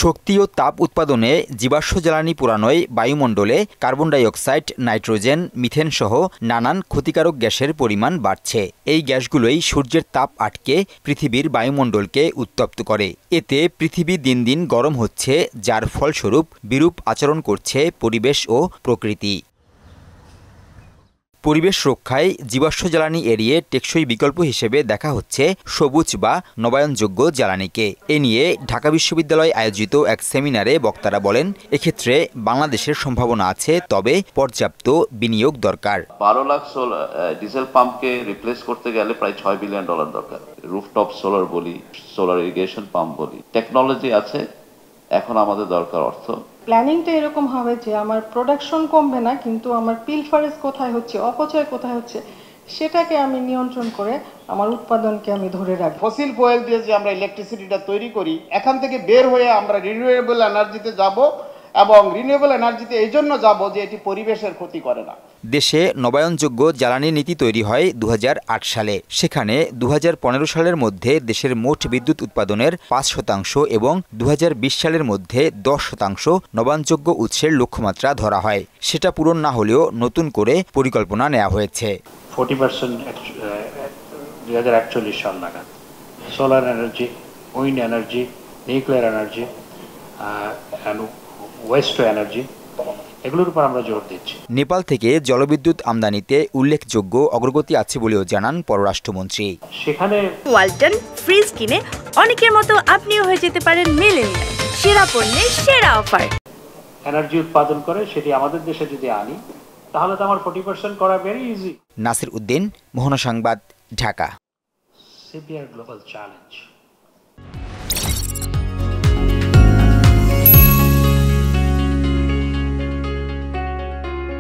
শক্তি ও তাপ উৎপাদনে জীবাশ্ম জ্বালানি পোড়ানোয় বায়ুমণ্ডলে carbon die oxide, nitrogen, methane সহ নানান ক্ষতিকারক গ্যাসের পরিমাণ বাড়ছে। এই গ্যাসগুলোই সূর্যের তাপ আটকে পৃথিবীর বায়ুমণ্ডলকে উত্তপ্ত করে। এতে পৃথিবী দিন দিন গরম হচ্ছে, যার ফলস্বরূপ বিরূপ আচরণ করছে পরিবেশ ও প্রকৃতি। পরিবেশ রক্ষায় জীবাশ্ম জ্বালানি এড়িয়ে টেকসই বিকল্প হিসেবে দেখা হচ্ছে সবুজ বা নবায়নযোগ্য জ্বালানিকে। এ নিয়ে ঢাকা বিশ্ববিদ্যালয় আয়োজিত এক সেমিনারে বক্তারা বলেন, এক্ষেত্রে বাংলাদেশের সম্ভাবনা আছে, তবে পর্যাপ্ত বিনিয়োগ দরকার। 12 লাখ ডিজেল পাম্পকে রিপ্লেস করতে গেলে প্রায় $6 বিলিয়ন দরকার। রুফটপ সোলার বলি, সোলার ইরিগেশন পাম্প বলি, টেকনোলজি আছে, এখন আমাদের দরকার অর্থ। প্ল্যানিংটা এরকম হবে যে আমার প্রোডাকশন কমবে না, কিন্তু আমার পিলফারেজ কোথায় হচ্ছে, অপচয় কোথায় হচ্ছে, সেটাকে আমি নিয়ন্ত্রণ করে আমার উৎপাদনকে আমি ধরে রাখব। ফসিল ফুয়েল দিয়ে যে আমরা ইলেকট্রিসিটিটা তৈরি করি, এখান থেকে বের হয়ে আমরা রিনিউয়েবল এনার্জিতে যাব, এবং রিনিউয়েবল এনার্জিতে এই জন্য যাব যে এটি পরিবেশের ক্ষতি করে না। দেশে নবায়নযোগ্য জ্বালানি নীতি তৈরি হয় 2008 সালে। সেখানে 2015 সালের মধ্যে দেশের মোট বিদ্যুৎ উৎপাদনের 5% এবং 2020 সালের মধ্যে 10% নবায়নযোগ্য উৎসের লক্ষ্যমাত্রা ধরা হয়। সেটা পূরণ না হলেও নতুন করে পরিকল্পনা নেওয়া হয়েছে। 40% 2041 সাল নাগাদ solar energy, wind energy, nuclear energy, waste to energy, এগুলোর উপর আমরা জোর দিচ্ছি। নেপাল থেকে জলবিদ্যুৎ আমদানিতে উল্লেখযোগ্য অগ্রগতি আছে বলেও জানান পররাষ্ট্রমন্ত্রী। সেখানে ওয়ালটন ফ্রিজ কিনে অনেকের মতো আপনিও হয়ে যেতে পারেন মিলেনিয়াল। সেরা পণ্যের সেরা অফার। এনার্জি উৎপাদন করে সেটি আমাদের দেশে যদি আনি, তাহলে তো আমার 40% করা ভেরি ইজি। নাসির উদ্দিন, মোহনা সংবাদ, ঢাকা। CPR global challenge.